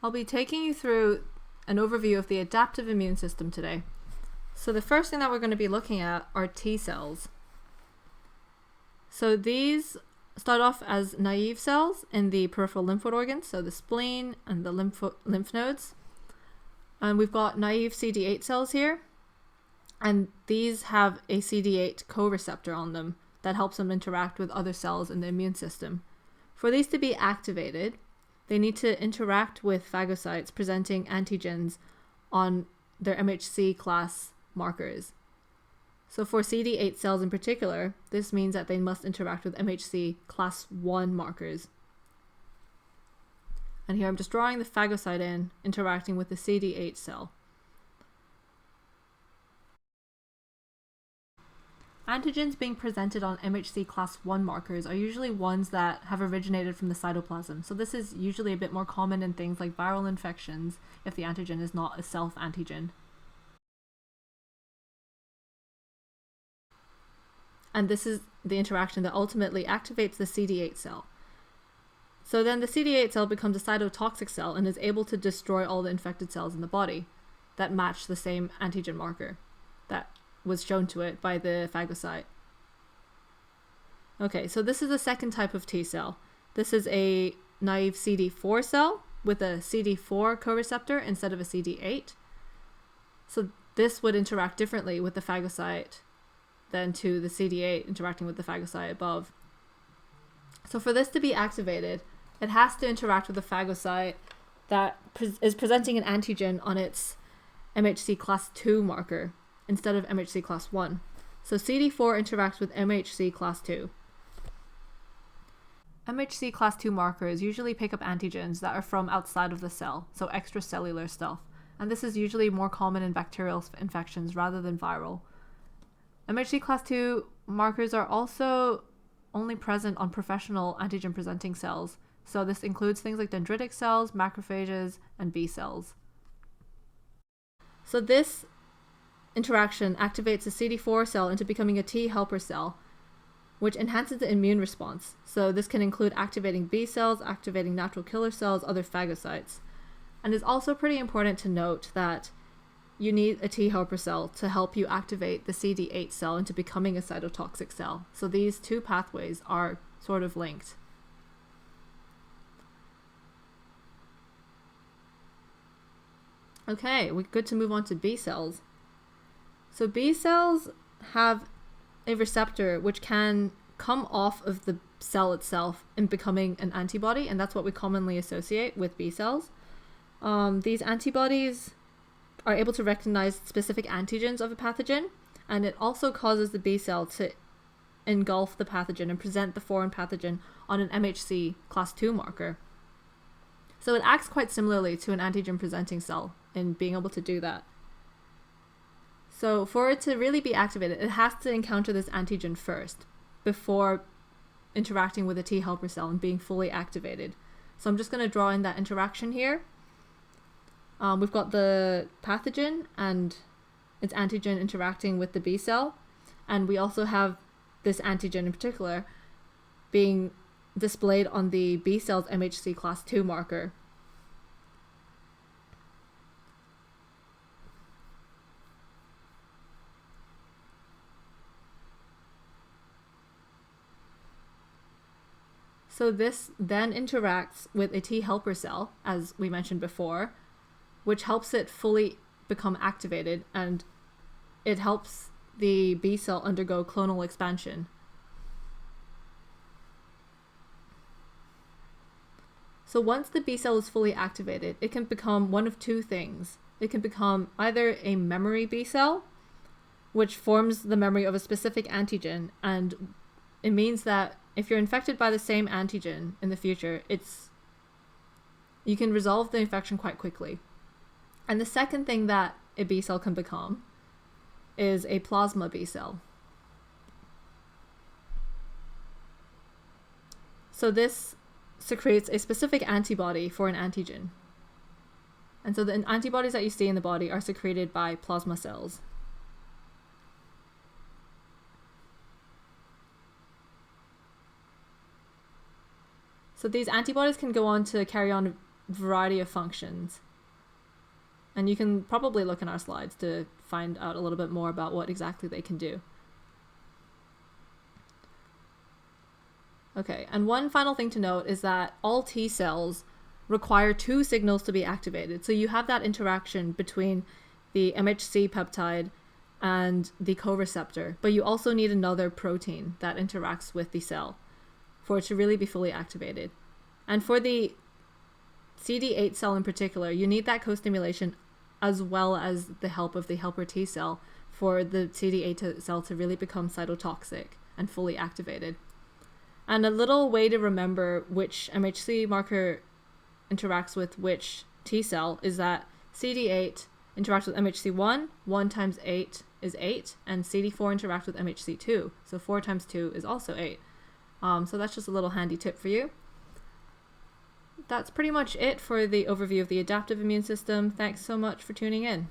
I'll be taking you through an overview of the adaptive immune system today. So the first thing that we're going to be looking at are T cells. So these start off as naive cells in the peripheral lymphoid organs, so the spleen and the lymph nodes. And we've got naive CD8 cells here, and these have a CD8 co-receptor on them that helps them interact with other cells in the immune system. For these to be activated, they need to interact with phagocytes presenting antigens on their MHC class markers. So for CD8 cells in particular, this means that they must interact with MHC class 1 markers. And here I'm just drawing the phagocyte in, interacting with the CD8 cell. Antigens being presented on MHC class 1 markers are usually ones that have originated from the cytoplasm. So this is usually a bit more common in things like viral infections if the antigen is not a self-antigen. And this is the interaction that ultimately activates the CD8 cell. So then the CD8 cell becomes a cytotoxic cell and is able to destroy all the infected cells in the body that match the same antigen marker that was shown to it by the phagocyte. Okay, so this is the second type of T cell. This is a naive Cd4 cell with a Cd4 co-receptor instead of a CD8. So this would interact differently with the phagocyte than to the CD8 interacting with the phagocyte above. So for this to be activated, it has to interact with the phagocyte that is presenting an antigen on its MHC class 2 marker instead of MHC class 1. So CD4 interacts with MHC class 2. MHC class 2 markers usually pick up antigens that are from outside of the cell, so extracellular stuff. And this is usually more common in bacterial infections rather than viral. MHC class 2 markers are also only present on professional antigen presenting cells. So this includes things like dendritic cells, macrophages, and B cells. So this interaction activates the CD4 cell into becoming a T helper cell, which enhances the immune response. So this can include activating B cells, activating natural killer cells, other phagocytes. And it's also pretty important to note that you need a T helper cell to help you activate the CD8 cell into becoming a cytotoxic cell. So these two pathways are sort of linked. Okay, we're good to move on to B cells. So B cells have a receptor which can come off of the cell itself in becoming an antibody, and that's what we commonly associate with B cells. These antibodies are able to recognize specific antigens of a pathogen, and it also causes the B cell to engulf the pathogen and present the foreign pathogen on an MHC class 2 marker. So it acts quite similarly to an antigen presenting cell in being able to do that. So for it to really be activated, it has to encounter this antigen first before interacting with a T helper cell and being fully activated. So I'm just going to draw in that interaction here. We've got the pathogen and its antigen interacting with the B cell, and we also have this antigen in particular being displayed on the B cell's MHC class 2 marker. So this then interacts with a T helper cell, as we mentioned before, which helps it fully become activated, and it helps the B cell undergo clonal expansion. So once the B cell is fully activated, it can become one of two things. It can become either a memory B cell, which forms the memory of a specific antigen, and it means that if you're infected by the same antigen in the future, you can resolve the infection quite quickly. And the second thing that a B cell can become is a plasma B cell. So this secretes a specific antibody for an antigen. And so the antibodies that you see in the body are secreted by plasma cells. So these antibodies can go on to carry on variety of functions. And you can probably look in our slides to find out a little bit more about what exactly they can do. Okay, and one final thing to note is that all T cells require two signals to be activated. So you have that interaction between the MHC peptide and the co-receptor, but you also need another protein that interacts with the cell for it to really be fully activated. And for the CD8 cell in particular, you need that co-stimulation as well as the help of the helper T cell for the CD8 cell to really become cytotoxic and fully activated. And a little way to remember which MHC marker interacts with which T cell is that CD8 interacts with MHC1, 1 times 8 is 8, and CD4 interacts with MHC2, so 4 times 2 is also 8. So that's just a little handy tip for you. That's pretty much it for the overview of the adaptive immune system. Thanks so much for tuning in.